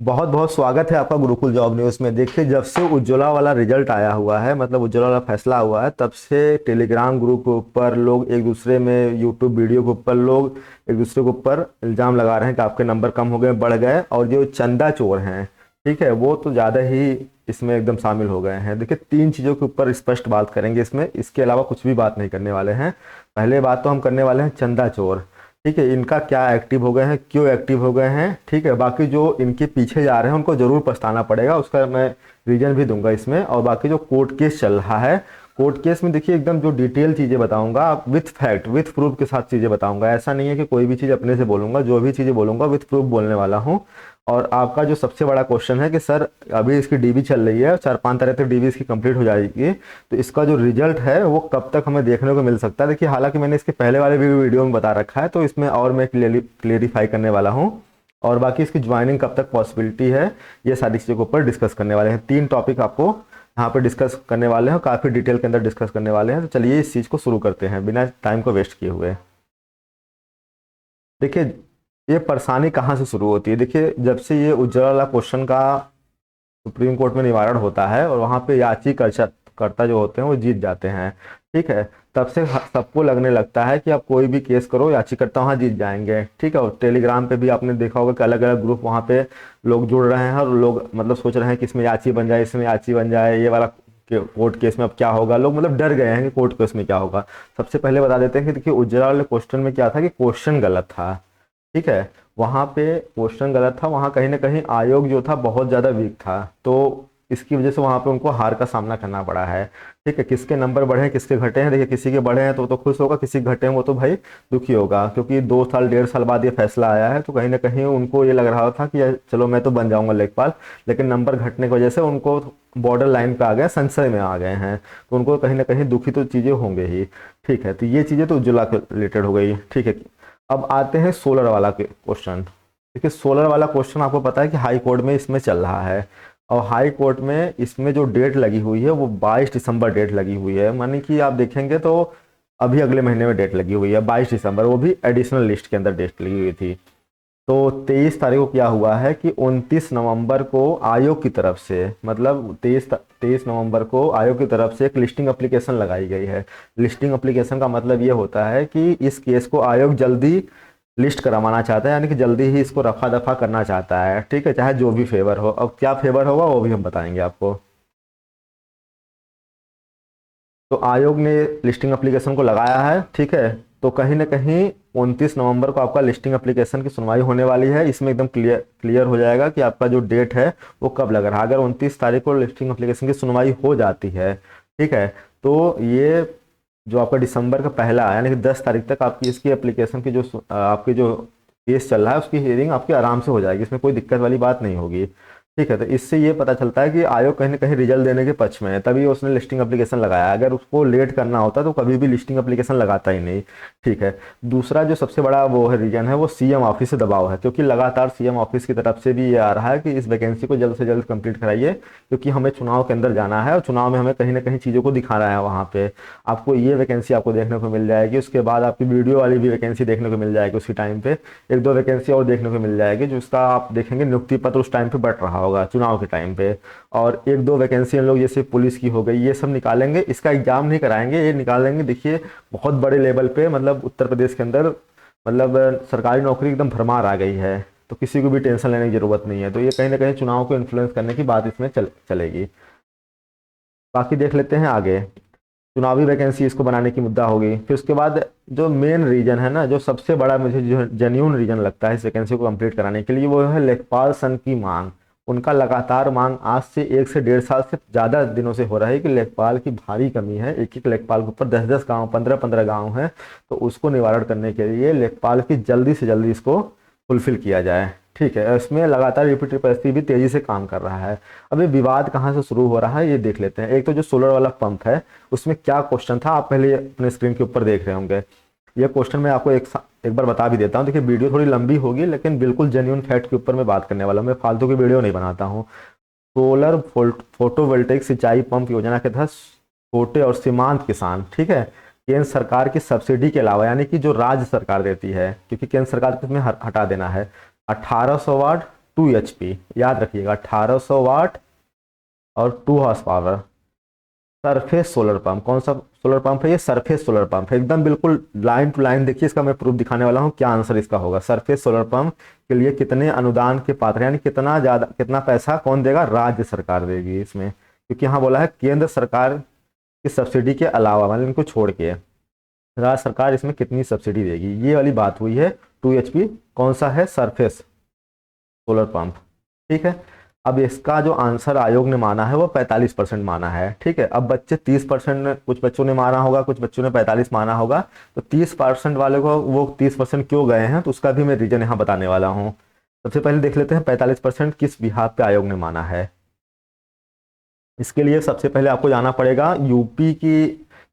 बहुत बहुत स्वागत है आपका गुरुकुल जॉब न्यूज़ में। देखिए, जब से उज्ज्वला वाला रिजल्ट आया हुआ है, मतलब उज्ज्वला वाला फैसला हुआ है, तब से टेलीग्राम ग्रुप के ऊपर लोग एक दूसरे में, यूट्यूब वीडियो के ऊपर लोग एक दूसरे के ऊपर इल्ज़ाम लगा रहे हैं कि आपके नंबर कम हो गए, बढ़ गए। और जो चंदा चोर हैं, ठीक है, वो तो ज़्यादा ही इसमें एकदम शामिल हो गए हैं। देखिए, तीन चीज़ों के ऊपर स्पष्ट बात करेंगे इसमें, इसके अलावा कुछ भी बात नहीं करने वाले हैं। पहले बात तो हम करने वाले हैं चंदा चोर। ठीक है, इनका क्या एक्टिव हो गए हैं, क्यों एक्टिव हो गए हैं, ठीक है। बाकी जो इनके पीछे जा रहे हैं उनको जरूर पछताना पड़ेगा, उसका मैं रीजन भी दूंगा इसमें। और बाकी जो कोर्ट केस चल रहा है, कोर्ट केस में देखिए एकदम जो डिटेल चीज़ें बताऊंगा, विथ फैक्ट विथ प्रूफ के साथ चीज़ें बताऊंगा। ऐसा नहीं है कि कोई भी चीज़ अपने से बोलूंगा, जो भी चीज़ें बोलूंगा विथ प्रूफ बोलने वाला हूँ। और आपका जो सबसे बड़ा क्वेश्चन है कि सर अभी इसकी डीबी चल रही है, 4-5 तारीख तक डीबी इसकी कंप्लीट हो जाएगी, तो इसका जो रिजल्ट है वो कब तक हमें देखने को मिल सकता है। देखिए, हालांकि मैंने इसके पहले वाले वीडियो में बता रखा है, तो इसमें और मैं क्लियरिफाई करने वाला हूँ। और बाकी इसकी ज्वाइनिंग कब तक पॉसिबिलिटी है, ये सारी चीज़ों के ऊपर डिस्कस करने वाले हैं। तीन टॉपिक आपको यहाँ पर डिस्कस करने वाले हैं, काफ़ी डिटेल के अंदर डिस्कस करने वाले हैं। तो चलिए इस चीज़ को शुरू करते हैं बिना टाइम को वेस्ट किए हुए। देखिए, ये परेशानी कहाँ से शुरू होती है। देखिए, जब से ये उज्ज्वला वाला क्वेश्चन का सुप्रीम कोर्ट में निवारण होता है और वहाँ पे याचिकाकर्ता जो होते हैं वो जीत जाते हैं, ठीक है, तब से सबको लगने लगता है कि आप कोई भी केस करो याचिकाकर्ता वहाँ जीत जाएंगे, ठीक है। और टेलीग्राम पे भी आपने देखा होगा कि अलग अलग ग्रुप वहाँ पे लोग जुड़ रहे हैं और लोग मतलब सोच रहे हैं कि इसमें याची बन जाए, इसमें याची बन जाए, ये वाला कोर्ट केस में अब क्या होगा। लोग मतलब डर गए हैं कि कोर्ट केस में क्या होगा। सबसे पहले बता देते हैं कि देखिए, उज्ज्वला वाले क्वेश्चन में क्या था कि क्वेश्चन गलत था, ठीक है। वहाँ पे क्वेश्चन गलत था, वहाँ कहीं ना कहीं आयोग जो था बहुत ज़्यादा वीक था, तो इसकी वजह से वहाँ पे उनको हार का सामना करना पड़ा है, ठीक है। किसके नंबर बढ़े हैं, किसके घटे हैं, देखिए किसी के बढ़े हैं तो वो तो खुश होगा, किसी के घटे हैं वो तो भाई दुखी होगा, क्योंकि 2 साल 1.5 साल बाद ये फैसला आया है। तो कहीं ना कहीं उनको ये लग रहा था कि यार चलो मैं तो बन जाऊंगा लेखपाल, लेकिन नंबर घटने की वजह से उनको बॉर्डर लाइन पे आ गए, संशय में आ गए हैं, तो उनको कहीं ना कहीं दुखी तो चीज़ें होंगे ही, ठीक है। तो ये चीज़ें तो उज्ज्वला के रिलेटेड हो गई, ठीक है। अब आते हैं सोलर वाला के क्वेश्चन। देखिए, सोलर वाला क्वेश्चन आपको पता है कि हाई कोर्ट में इसमें चल रहा है, और हाई कोर्ट में इसमें जो डेट लगी हुई है वो 22 दिसंबर डेट लगी हुई है। मानी कि आप देखेंगे तो अभी अगले महीने में डेट लगी हुई है 22 दिसंबर, वो भी एडिशनल लिस्ट के अंदर डेट लगी हुई थी। तो 23 तारीख को क्या हुआ है कि 29 नवंबर को आयोग की तरफ से, मतलब तेईस नवंबर को आयोग की तरफ से एक लिस्टिंग एप्लीकेशन लगाई गई है। लिस्टिंग एप्लीकेशन का मतलब ये होता है कि इस केस को आयोग जल्दी लिस्ट करवाना चाहता है, यानी कि जल्दी ही इसको रफा दफा करना चाहता है, ठीक है, चाहे जो भी फेवर हो। अब क्या फेवर होगा वो भी हम बताएंगे आपको। तो आयोग ने लिस्टिंग एप्लीकेशन को लगाया है, ठीक है। तो कहीं ना कहीं 29 नवंबर को आपका लिस्टिंग एप्लीकेशन की सुनवाई होने वाली है। इसमें एकदम क्लियर क्लियर हो जाएगा कि आपका जो डेट है वो कब लग रहा है। अगर 29 तारीख को लिस्टिंग एप्लीकेशन की सुनवाई हो जाती है, ठीक है, तो ये जो आपका दिसंबर का पहला यानी कि 10 तारीख तक आपकी इसकी एप्लीकेशन की जो आपकी जो केस चल रहा है उसकी हियरिंग आपकी आराम से हो जाएगी, इसमें कोई दिक्कत वाली बात नहीं होगी, ठीक है। तो इससे ये पता चलता है कि आयोग कहीं ना कहीं रिजल्ट देने के पक्ष में है, तभी उसने लिस्टिंग एप्लीकेशन लगाया। अगर उसको लेट करना होता तो कभी भी लिस्टिंग एप्लीकेशन लगाता ही नहीं, ठीक है। दूसरा जो सबसे बड़ा वो है रीजन है, वो सीएम ऑफिस से दबाव है, क्योंकि लगातार सीएम ऑफिस की तरफ से भी ये आ रहा है कि इस वैकेंसी को जल्द से जल्द कंप्लीट कराइए, क्योंकि हमें चुनाव के अंदर जाना है और चुनाव में हमें कहीं ना कहीं चीज़ों को दिखाना है। वहाँ पे आपको ये वैकेंसी आपको देखने को मिल जाएगी, उसके बाद आपकी वीडियो वाली भी वैकेंसी देखने को मिल जाएगी उसी टाइम पे। एक दो वैकेंसी और देखने को मिल जाएगी, जो उसका आप देखेंगे नियुक्ति पत्र उस टाइम पे बढ़ रहा होगा चुनाव के टाइम पे। और एक दो वैकेंसी हम लोग जैसे पुलिस की हो गई, ये सब निकालेंगे, इसका एग्जाम नहीं कराएंगे, ये निकालेंगे। देखिए, बहुत बड़े लेवल पे, मतलब उत्तर प्रदेश के अंदर मतलब सरकारी नौकरी एकदम भरमार आ गई है, तो किसी को भी टेंशन लेने की जरूरत नहीं है। तो ये कहीं ना कहीं चुनाव को इन्फ्लुएंस करने की बात इसमें चलेगी। बाकी देख लेते हैं आगे। चुनावी वैकेंसी इसको बनाने की मुद्दा होगी। फिर उसके बाद जो मेन रीजन है ना, जो सबसे बड़ा मुझे जो जेन्यून रीजन लगता है इस वैकेंसी को कंप्लीट कराने के लिए, वो है लेखपाल संघ की मांग। उनका लगातार मांग आज से 1 से 1.5 साल से ज़्यादा दिनों से हो रहा है कि लेखपाल की भारी कमी है। एक एक लेखपाल के ऊपर 10-10 गाँव, 15-15 गाँव हैं, तो उसको निवारण करने के लिए लेखपाल की जल्दी से जल्दी इसको फुलफिल किया जाए, ठीक है। इसमें लगातार यूपी परिस्थిति भी तेजी से काम कर रहा है। अब ये विवाद कहाँ से शुरू हो रहा है ये देख लेते हैं। एक तो जो सोलर वाला पंप है उसमें क्या क्वेश्चन था, आप पहले अपने स्क्रीन के ऊपर देख रहे होंगे। ये क्वेश्चन मैं आपको एक बार बता भी देता हूँ। देखिए, वीडियो थोड़ी लंबी होगी, लेकिन बिल्कुल जेन्युइन फैक्ट के ऊपर मैं बात करने वाला हूँ, मैं फालतू की वीडियो नहीं बनाता हूँ। सोलर फोटोवोल्टेइक सिंचाई पंप योजना के तहत छोटे और सीमांत किसान, ठीक है, केंद्र सरकार की सब्सिडी के अलावा, यानी कि जो राज्य सरकार देती है, क्योंकि केंद्र सरकार को इसमें हटा देना है, 1800 वाट 2 HP, याद रखिएगा 1800 वाट और 2 horse power. Surface solar pump, कौन सा सोलर पंप है ये? सरफेस सोलर पंप है, एकदम बिल्कुल लाइन टू लाइन। देखिए इसका मैं प्रूफ दिखाने वाला हूँ, क्या आंसर इसका होगा। सरफेस सोलर पंप के लिए कितने अनुदान के पात्र, यानी कितना ज्यादा, कितना पैसा कौन देगा? राज्य सरकार देगी इसमें, क्योंकि यहाँ बोला है केंद्र सरकार की सब्सिडी के अलावा, मतलब इनको छोड़ के राज्य सरकार इसमें कितनी सब्सिडी देगी, ये वाली बात हुई है। 2 HP कौन सा है? Surface solar pump. ठीक है, अब इसका जो आंसर आयोग ने माना है वो 45% माना है। ठीक है, अब बच्चे 30%, कुछ बच्चों ने माना होगा, कुछ बच्चों ने 45 माना होगा, तो 30% वाले को वो 30% क्यों गए हैं, तो उसका भी मैं रीजन यहाँ बताने वाला हूँ। सबसे पहले देख लेते हैं 45% किस विभाग पे आयोग ने माना है। इसके लिए सबसे पहले आपको जाना पड़ेगा यूपी की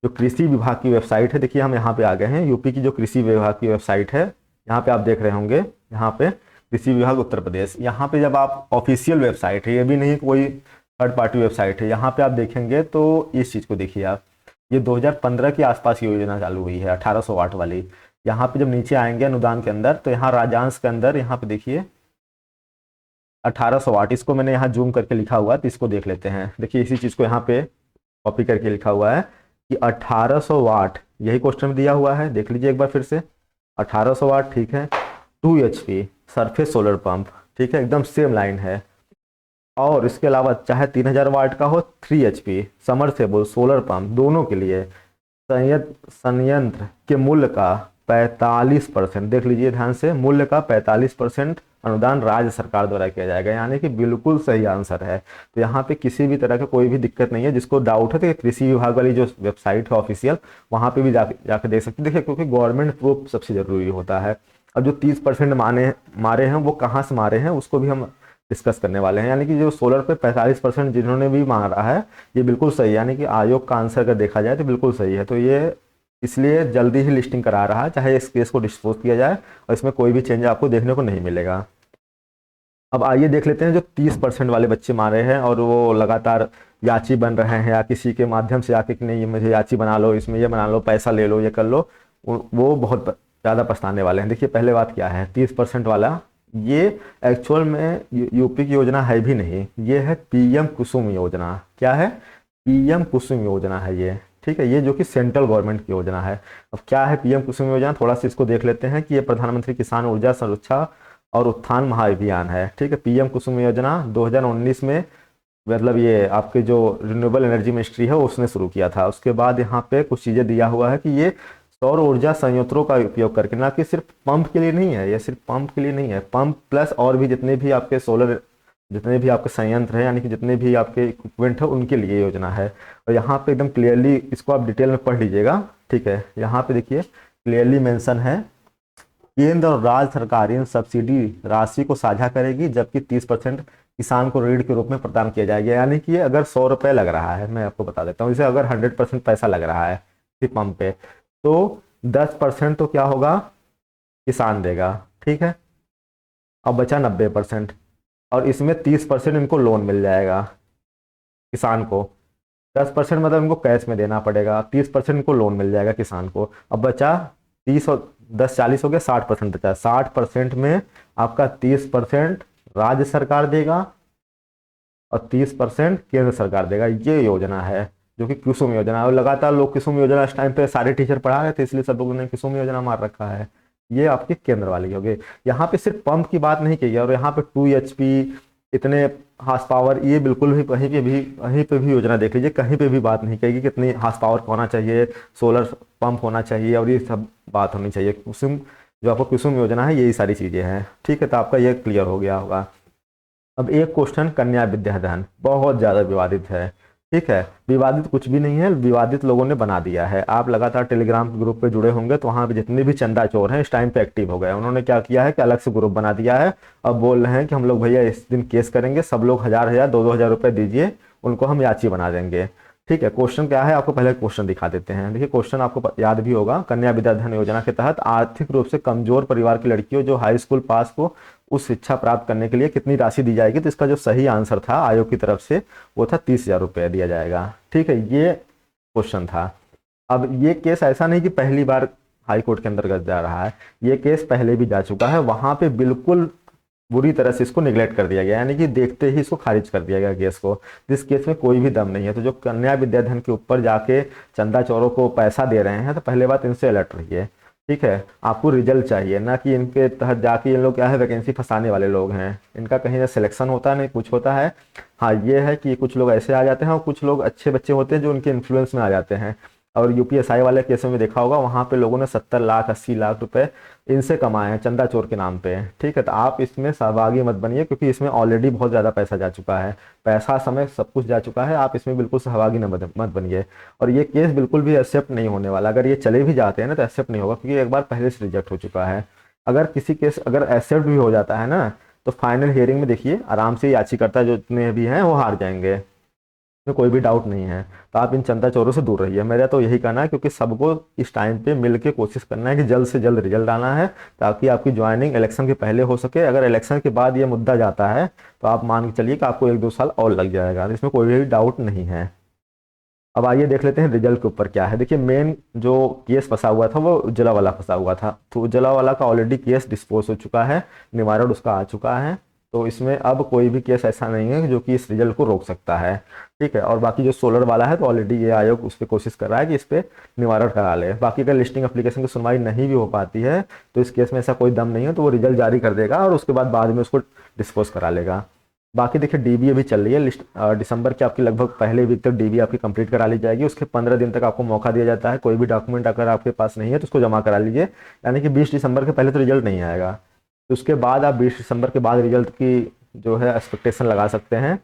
जो कृषि विभाग की वेबसाइट है। देखिए हम यहाँ पे आ गए हैं, यूपी की जो कृषि विभाग की वेबसाइट है, यहाँ पे आप देख रहे होंगे, यहाँ पे कृषि विभाग उत्तर प्रदेश। यहाँ पे जब आप ऑफिशियल वेबसाइट है, ये भी नहीं कोई थर्ड पार्टी वेबसाइट है, यहाँ पे आप देखेंगे तो इस चीज़ को देखिए आप, ये 2015 के आसपास योजना चालू हुई है 1800 वाट वाली। यहाँ पे जब नीचे आएंगे अनुदान के अंदर, तो यहाँ राज्यांश के अंदर यहाँ पे देखिए 1800 वाट, इसको मैंने यहाँ जूम करके लिखा हुआ है, तो इसको देख लेते हैं। देखिए इसी चीज़ को यहाँ पे कॉपी करके लिखा हुआ है कि 1800 वाट, यही क्वेश्चन में दिया हुआ है, देख लीजिए एक बार फिर से। 1800 वाट, ठीक है, 2 HP सरफेस सोलर पंप, ठीक है, एकदम सेम लाइन है। और इसके अलावा चाहे 3000 वाट का हो, 3 HP समरसेबल सोलर पंप, दोनों के लिए संयंत्र के मूल्य का 45%, देख लीजिए ध्यान से, मूल्य का 45% अनुदान राज्य सरकार द्वारा किया जाएगा, यानी कि बिल्कुल सही आंसर है। तो यहाँ पे किसी भी तरह का कोई भी दिक्कत नहीं है। जिसको डाउट है तो कृषि विभाग वाली जो वेबसाइट है ऑफिशियल, वहाँ पे भी जाके देख सकते हैं। देखिए क्योंकि गवर्नमेंट प्रूफ सबसे जरूरी होता है। अब जो 30% मारे हैं वो कहाँ से मारे हैं उसको भी हम डिस्कस करने वाले हैं। यानी कि जो सोलर पे 45% जिन्होंने भी मारा है ये बिल्कुल सही है, यानी कि आयोग का आंसर अगर देखा जाए तो बिल्कुल सही है। तो ये इसलिए जल्दी ही लिस्टिंग करा रहा है, चाहे इस केस को डिस्पोज किया जाए, और इसमें कोई भी चेंज आपको देखने को नहीं मिलेगा। अब आइए देख लेते हैं जो 30% वाले बच्चे मारे हैं और वो लगातार याची बन रहे हैं, या किसी के माध्यम से आके कि नहीं ये मुझे याची बना लो, इसमें ये बना लो, पैसा ले लो, ये कर लो, वो बहुत ज़्यादा पछताने वाले हैं। देखिए पहले बात क्या है, 30% वाला ये एक्चुअल में यूपी की योजना है भी नहीं, ये है PM कुसुम योजना। क्या है? PM कुसुम योजना है ये, ठीक है, ये जो कि सेंट्रल गवर्नमेंट की योजना है। अब क्या है PM कुसुम योजना, थोड़ा सा इसको देख लेते हैं कि ये प्रधानमंत्री किसान ऊर्जा सुरक्षा और उत्थान महाअभियान है। ठीक है, PM कुसुम योजना 2019 में, मतलब ये आपके जो रिन्यूएबल एनर्जी मिनिस्ट्री है उसने शुरू किया था। उसके बाद यहाँ पे कुछ चीज़ें दिया हुआ है कि ये सौर ऊर्जा संयंत्रों का उपयोग करके, ना कि सिर्फ पंप के लिए नहीं है, ये सिर्फ पंप के लिए नहीं है, पंप प्लस और भी जितने भी आपके सोलर, जितने भी आपके संयंत्र हैं, यानी कि जितने भी आपके इक्विपमेंट है उनके लिए योजना है। और यहाँ पे एकदम क्लियरली इसको आप डिटेल में पढ़ लीजिएगा। ठीक है, यहाँ पे देखिए क्लियरली मेंशन है, केंद्र और राज्य सरकार इन सब्सिडी राशि को साझा करेगी, जबकि 30% किसान को ऋण के रूप में प्रदान किया जाएगा। यानी कि अगर 100 रुपये लग रहा है, मैं आपको बता देता हूँ, इसे अगर 100% पैसा लग रहा है सिर्फ पंप पे, तो 10% तो क्या होगा, किसान देगा। ठीक है, अब बचा 90%, और इसमें 30% इनको लोन मिल जाएगा किसान को। 10% मतलब इनको कैश में देना पड़ेगा, 30% इनको लोन मिल जाएगा किसान को। अब बचा 30 और 10 40 हो गया, 60% बचा। 60% में आपका 30% राज्य सरकार देगा और 30% केंद्र सरकार देगा। ये योजना है जो कि कुसुम योजना है। और लगातार लोग कुसुम योजना इस टाइम पे सारे टीचर पढ़ा रहे थे, इसलिए सब लोगों ने कुसुम योजना मार रखा है। ये आपकी केंद्र वाली होगी। यहाँ पे सिर्फ पंप की बात नहीं की गई, और यहाँ पे 2 HP इतने हार्स पावर, ये बिल्कुल भी कहीं पे भी योजना देख लीजिए, कहीं पे भी बात नहीं कहेगी कितनी हार्स पावर होना चाहिए, सोलर पंप होना चाहिए, और ये सब बात होनी चाहिए। कुसुम जो आपको कुसुम योजना है, यही सारी चीज़ें हैं। ठीक है, तो आपका ये क्लियर हो गया होगा। अब एक क्वेश्चन कन्या विद्याधन बहुत ज़्यादा विवादित है। ठीक है, विवादित कुछ भी नहीं है, विवादित लोगों ने बना दिया है। आप लगातार टेलीग्राम ग्रुप पे जुड़े होंगे तो वहाँ पे जितने भी चंदा चोर हैं इस टाइम पे एक्टिव हो गए। उन्होंने क्या किया है कि अलग से ग्रुप बना दिया है। अब बोल रहे हैं कि हम लोग भैया इस दिन केस करेंगे, सब लोग 1000 2-2 हज़ार रुपये दीजिए, उनको हम याची बना देंगे। ठीक है, क्वेश्चन क्या है, आपको पहले क्वेश्चन दिखा देते हैं। देखिए क्वेश्चन आपको याद भी होगा, कन्या विद्याधन योजना के तहत आर्थिक रूप से कमजोर परिवार की लड़कियों जो हाई स्कूल पास को उस शिक्षा प्राप्त करने के लिए कितनी राशि दी जाएगी। तो इसका जो सही आंसर था आयोग की तरफ से वो था 30,000 रुपये दिया जाएगा। ठीक है, ये क्वेश्चन था। अब ये केस ऐसा नहीं कि पहली बार हाई कोर्ट के अंतर्गत जा रहा है, ये केस पहले भी जा चुका है। वहां पे बिल्कुल बुरी तरह से इसको निगलेक्ट कर दिया गया, यानी कि देखते ही इसको खारिज कर दिया गया केस को, जिस केस में कोई भी दम नहीं है। तो जो कन्या विद्याधन के ऊपर जाके चंदा चोरों को पैसा दे रहे हैं, तो पहले बात इनसे अलर्ट रहिए, ठीक है। आपको रिजल्ट चाहिए, ना कि इनके तहत जाके ये लोग क्या है वैकेंसी फंसाने वाले लोग हैं। इनका कहीं ना सिलेक्शन होता है, नहीं कुछ होता है। हाँ ये है कि कुछ लोग ऐसे आ जाते हैं और कुछ लोग अच्छे बच्चे होते हैं जो उनके इन्फ्लुएंस में आ जाते हैं। और यूपीएसआई वाले केस में देखा होगा, वहाँ पे लोगों ने 70 लाख 80 लाख रुपए इनसे कमाए हैं चंदा चोर के नाम पे, ठीक है। तो आप इसमें सहभागी मत बनिए, क्योंकि इसमें ऑलरेडी बहुत ज़्यादा पैसा जा चुका है, पैसा समय सब कुछ जा चुका है। आप इसमें बिल्कुल सहभागी मत बनिए। और ये केस बिल्कुल भी एक्सेप्ट नहीं होने वाला, अगर ये चले भी जाते हैं ना तो एक्सेप्ट नहीं होगा, क्योंकि एक बार पहले से रिजेक्ट हो चुका है। अगर किसी केस अगर एक्सेप्ट भी हो जाता है ना, तो फाइनल हियरिंग में देखिए आराम से याचिकाकर्ता जो जितने भी हैं वो हार जाएंगे, में कोई भी डाउट नहीं है। तो आप इन चंदा चोरों से दूर रहिए, मेरा तो यही कहना है, क्योंकि सबको इस टाइम पे मिल के कोशिश करना है कि जल्द से जल्द रिजल्ट आना है, ताकि आपकी ज्वाइनिंग इलेक्शन के पहले हो सके। अगर इलेक्शन के बाद ये मुद्दा जाता है तो आप मान के चलिए कि आपको 1-2 साल और लग जाएगा, इसमें कोई भी डाउट नहीं है। अब आइए देख लेते हैं रिजल्ट के ऊपर क्या है। देखिए मेन जो केस फंसा हुआ था वो उज्ज्वला वाला फंसा हुआ था, तो उज्ज्वला वाला का ऑलरेडी केस डिस्पोज हो चुका है, निवारण उसका आ चुका है। तो इसमें अब कोई भी केस ऐसा नहीं है जो कि इस रिजल्ट को रोक सकता है, ठीक है। और बाकी जो सोलर वाला है, तो ऑलरेडी ये आयोग उस पर कोशिश कर रहा है कि इस पर निवारण करा ले। बाकी अगर लिस्टिंग एप्लीकेशन की सुनवाई नहीं भी हो पाती है, तो इस केस में ऐसा कोई दम नहीं है, तो वो रिजल्ट जारी कर देगा और उसके बाद में उसको डिस्पोज करा लेगा। बाकी देखिए डीबी अभी चल रही है, लिस्ट दिसंबर की आपकी लगभग पहले वीक तक डीबी आपकी कंप्लीट करा ली जाएगी। उसके 15 दिन तक आपको मौका दिया जाता है, कोई भी डॉक्यूमेंट अगर आपके पास नहीं है तो उसको जमा करा लीजिए, यानी कि 20 दिसंबर के पहले तो रिजल्ट नहीं आएगा। तो उसके बाद आप 20 दिसंबर के बाद रिजल्ट की जो है एक्सपेक्टेशन लगा सकते हैं।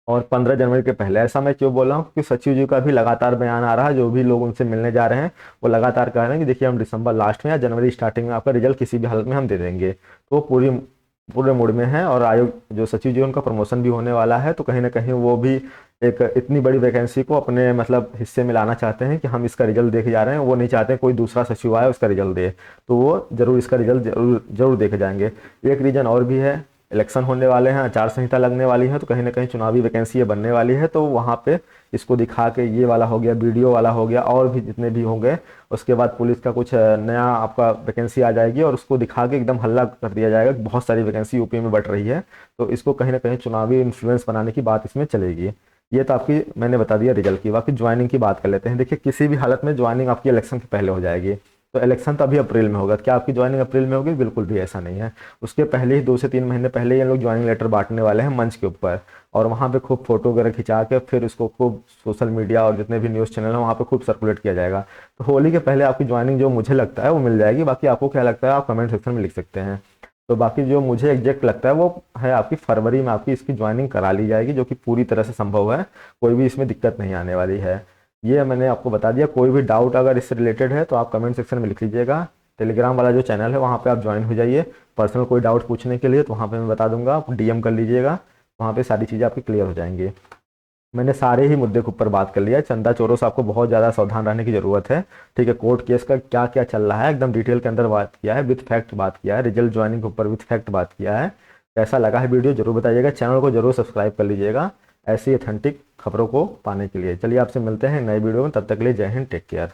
और 15 जनवरी के पहले, ऐसा मैं क्यों बोल रहा हूँ, क्योंकि सचिव जी का भी लगातार बयान आ रहा है, जो भी लोग उनसे मिलने जा रहे हैं वो लगातार कह रहे हैं कि देखिए हम दिसंबर लास्ट में या जनवरी स्टार्टिंग में आपका रिजल्ट किसी भी हालत में हम दे देंगे। तो पूरे मूड में है। और आयोग जो सचिव जी उनका प्रमोशन भी होने वाला है, तो कहीं ना कहीं वो भी एक इतनी बड़ी वैकेंसी को अपने मतलब हिस्से में लाना चाहते हैं कि हम इसका रिजल्ट देखे जा रहे हैं। वो नहीं चाहते हैं कोई दूसरा सचिव आए उसका रिजल्ट दे, तो वो जरूर इसका रिजल्ट जरूर देखे जाएंगे। एक रीजन और भी है, इलेक्शन होने वाले हैं, आचार संहिता लगने वाली है, तो कहीं ना कहीं चुनावी वैकेंसी ये बनने वाली है। तो वहाँ पे इसको दिखा के, ये वाला हो गया, वीडियो वाला हो गया, और भी जितने भी होंगे, उसके बाद पुलिस का कुछ नया आपका वैकेंसी आ जाएगी और उसको दिखा के एकदम हल्ला कर दिया जाएगा कि बहुत सारी वैकेंसी यूपी में बढ़ रही है। तो इसको कहीं ना कहीं चुनावी इन्फ्लुएंस बनाने की बात इसमें चलेगी। ये तो आपकी मैंने बता दिया रिजल्ट की। बाकी ज्वाइनिंग की बात कर लेते हैं। देखिए किसी भी हालत में ज्वाइनिंग आपकी इलेक्शन के पहले हो जाएगी। तो इलेक्शन तो अभी अप्रैल में होगा, क्या आपकी ज्वाइनिंग अप्रैल में होगी? बिल्कुल भी ऐसा नहीं है। उसके पहले ही 2 से 3 महीने पहले ये लोग ज्वाइनिंग लेटर बांटने वाले हैं मंच के ऊपर, और वहाँ पे खूब फोटो वगैरह खिंचा के फिर उसको खूब सोशल मीडिया और जितने भी न्यूज़ चैनल हैं वहाँ पे खूब सर्कुलेट किया जाएगा। तो होली के पहले आपकी ज्वाइनिंग जो मुझे लगता है वो मिल जाएगी। बाकी आपको क्या लगता है आप कमेंट सेक्शन में लिख सकते हैं। तो बाकी जो मुझे एग्जैक्ट लगता है वो है आपकी फरवरी में आपकी इसकी ज्वाइनिंग करा ली जाएगी, जो कि पूरी तरह से संभव है, कोई भी इसमें दिक्कत नहीं आने वाली है। ये मैंने आपको बता दिया। कोई भी डाउट अगर इससे रिलेटेड है तो आप कमेंट सेक्शन में लिख लीजिएगा। टेलीग्राम वाला जो चैनल है वहाँ पे आप ज्वाइन हो जाइए पर्सनल कोई डाउट पूछने के लिए, तो वहाँ पे मैं बता दूंगा, आप डीएम कर लीजिएगा, वहाँ पे सारी चीज़ें आपकी क्लियर हो जाएंगी। मैंने सारे ही मुद्दे के ऊपर बात कर लिया है। चंदा चोरों से आपको बहुत ज़्यादा सावधान रहने की ज़रूरत है, ठीक है। कोर्ट केस का क्या क्या चल रहा है एकदम डिटेल के अंदर बात किया है, विथ फैक्ट बात किया है, रिजल्ट ज्वाइनिंग के ऊपर विथ फैक्ट बात किया है। कैसा लगा है वीडियो जरूर बताइएगा, चैनल को जरूर सब्सक्राइब कर लीजिएगा ऐसी ऑथेंटिक खबरों को पाने के लिए। चलिए आपसे मिलते हैं नए वीडियो में, तब तक के लिए जय हिंद, टेक केयर।